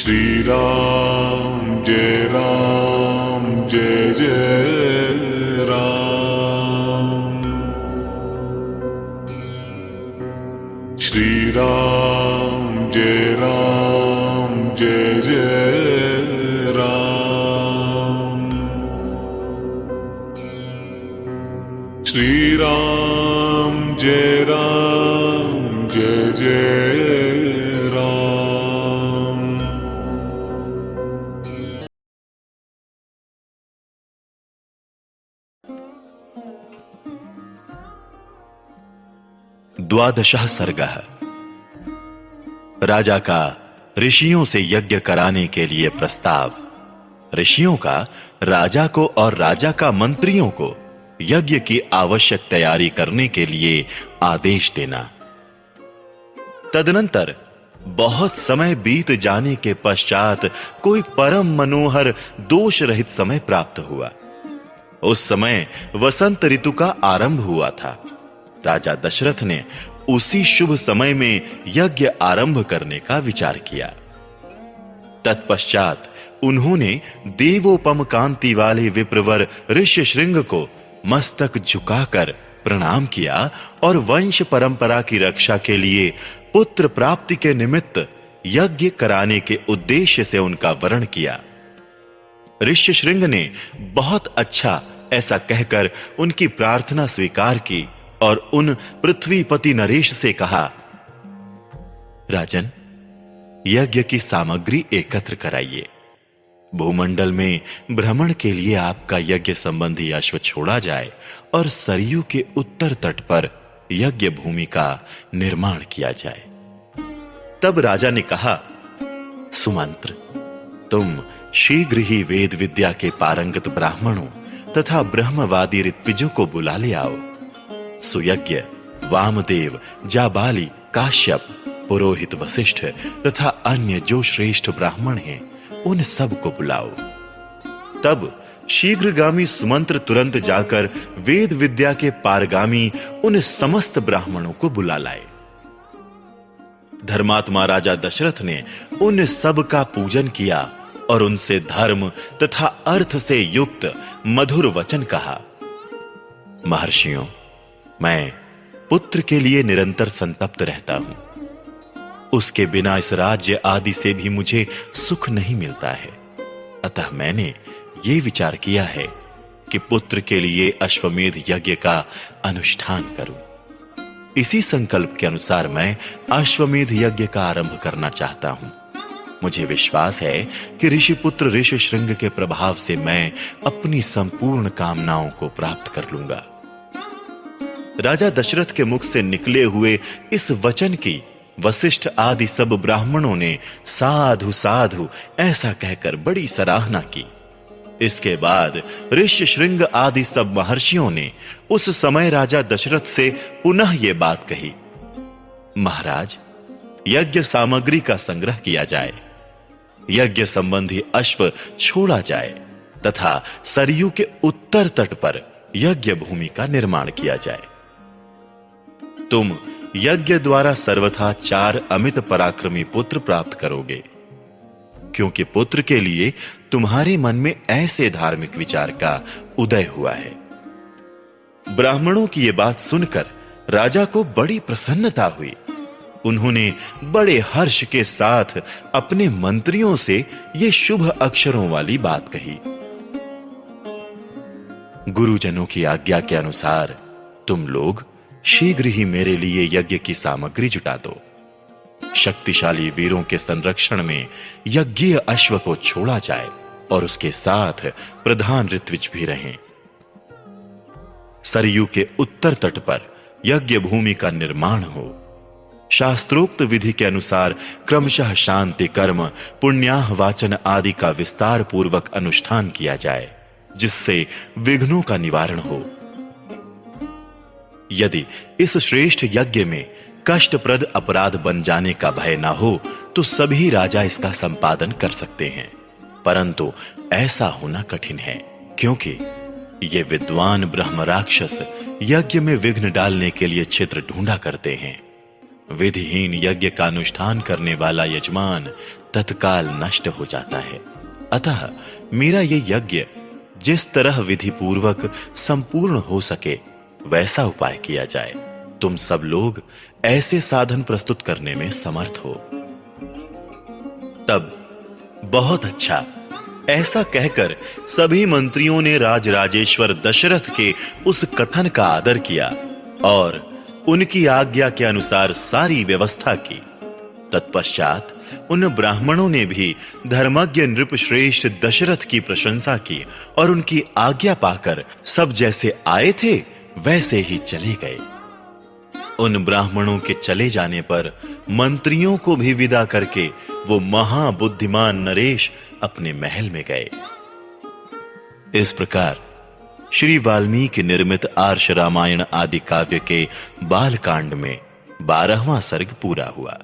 श्री राम जय राम जय जय राम। श्री राम जय राम जय जय राम। श्री राम जय राम जय जय राम। द्वादशः सर्गः। राजा का ऋषियों से यज्ञ कराने के लिए प्रस्ताव। ऋषियों का राजा को और राजा का मंत्रियों को यज्ञ की आवश्यक तैयारी करने के लिए आदेश देना। तदनंतर बहुत समय बीत जाने के पश्चात कोई परम मनोहर दोष रहित समय प्राप्त हुआ। उस समय वसंत ऋतु का आरंभ हुआ था। राजा दशरथ ने उसी शुभ समय में यज्ञ आरंभ करने का विचार किया। तत्पश्चात उन्होंने देवोपम कांति वाले विप्रवर ऋष्यशृंग को मस्तक झुकाकर प्रणाम किया और वंश परंपरा की रक्षा के लिए पुत्र प्राप्ति के निमित्त यज्ञ कराने के उद्देश्य से उनका वरण किया। ऋष्यशृंग ने बहुत अच्छा ऐसा कहकर उनकी प्रार्थना स्वीकार की और उन पृथ्वीपति नरेश से कहा, राजन, यज्ञ की सामग्री एकत्र कराइए। भूमंडल में भ्रमण के लिए आपका यज्ञ संबंधी अश्व छोड़ा जाए और सरयू के उत्तर तट पर यज्ञ भूमि का निर्माण किया जाए। तब राजा ने कहा, सुमंत्र, तुम शीघ्र ही वेद विद्या के पारंगत ब्राह्मणों तथा ब्रह्मवादी ऋत्विजों को बुला ले आओ। सुयज्ञ वामदेव, जाबाली, काश्यप, पुरोहित वशिष्ठ तथा अन्य जो श्रेष्ठ ब्राह्मण हैं, उन सब को बुलाओ। तब शीघ्रगामी सुमंत्र तुरंत जाकर वेद विद्या के पारगामी उन समस्त ब्राह्मणों को बुला लाए। धर्मात्मा राजा दशरथ ने उन सब का पूजन किया और उनसे धर्म तथा अर्थ से युक्त मधुर वचन कहा। महर्षियों, मैं पुत्र के लिए निरंतर संतप्त रहता हूं। उसके बिना इस राज्य आदि से भी मुझे सुख नहीं मिलता है। अतः मैंने ये विचार किया है कि पुत्र के लिए अश्वमेध यज्ञ का अनुष्ठान करूं। इसी संकल्प के अनुसार मैं अश्वमेध यज्ञ का आरंभ करना चाहता हूं। मुझे विश्वास है कि ऋषिपुत्र ऋष्यशृंग के प्रभाव से मैं अपनी संपूर्ण कामनाओं को प्राप्त कर लूंगा। राजा दशरथ के मुख से निकले हुए इस वचन की वशिष्ठ आदि सब ब्राह्मणों ने साधु साधु ऐसा कहकर बड़ी सराहना की। इसके बाद ऋष्यशृंग आदि सब महर्षियों ने उस समय राजा दशरथ से पुनः यह बात कही, महाराज, यज्ञ सामग्री का संग्रह किया जाए, यज्ञ संबंधी अश्व छोड़ा जाए तथा सरयू के उत्तर तट पर यज्ञ भूमि का निर्माण किया जाए। तुम यज्ञ द्वारा सर्वथा 4 अमित पराक्रमी पुत्र प्राप्त करोगे, क्योंकि पुत्र के लिए तुम्हारे मन में ऐसे धार्मिक विचार का उदय हुआ है। ब्राह्मणों की यह बात सुनकर राजा को बड़ी प्रसन्नता हुई। उन्होंने बड़े हर्ष के साथ अपने मंत्रियों से यह शुभ अक्षरों वाली बात कही। गुरुजनों की आज्ञा के अनुसार तुम लोग शीघ्र ही मेरे लिए यज्ञ की सामग्री जुटा दो। शक्तिशाली वीरों के संरक्षण में यज्ञीय अश्व को छोड़ा जाए और उसके साथ प्रधान ऋत्विज भी रहें। सरयू के उत्तर तट पर यज्ञ भूमि का निर्माण हो। शास्त्रोक्त विधि के अनुसार क्रमशः शांति कर्म, पुण्याह वाचन आदि का विस्तार पूर्वक अनुष्ठान किया जाए, जिससे विघ्नों का निवारण हो। यदि इस श्रेष्ठ यज्ञ में कष्टप्रद अपराध बन जाने का भय न हो तो सभी राजा इसका संपादन कर सकते हैं, परंतु ऐसा होना कठिन है, क्योंकि ये विद्वान ब्रह्म राक्षस यज्ञ में विघ्न डालने के लिए छिद्र ढूंढा करते हैं। विधिहीन यज्ञ का अनुष्ठान करने वाला यजमान तत्काल नष्ट हो जाता है। अतः मेरा ये यज्ञ जिस तरह विधि पूर्वक संपूर्ण हो सके वैसा उपाय किया जाए। तुम सब लोग ऐसे साधन प्रस्तुत करने में समर्थ हो। तब बहुत अच्छा, ऐसा कहकर सभी मंत्रियों ने राजराजेश्वर दशरथ के उस कथन का आदर किया और उनकी आज्ञा के अनुसार सारी व्यवस्था की। तत्पश्चात उन ब्राह्मणों ने भी धर्मज्ञ नृपश्रेष्ठ दशरथ की प्रशंसा की और उनकी आज्ञा पाकर सब जैसे आए थे वैसे ही चले गए। उन ब्राह्मणों के चले जाने पर मंत्रियों को भी विदा करके वो महाबुद्धिमान नरेश अपने महल में गए। इस प्रकार श्री वाल्मीकि निर्मित आर्ष रामायण आदि काव्य के बालकांड में 12वां सर्ग पूरा हुआ।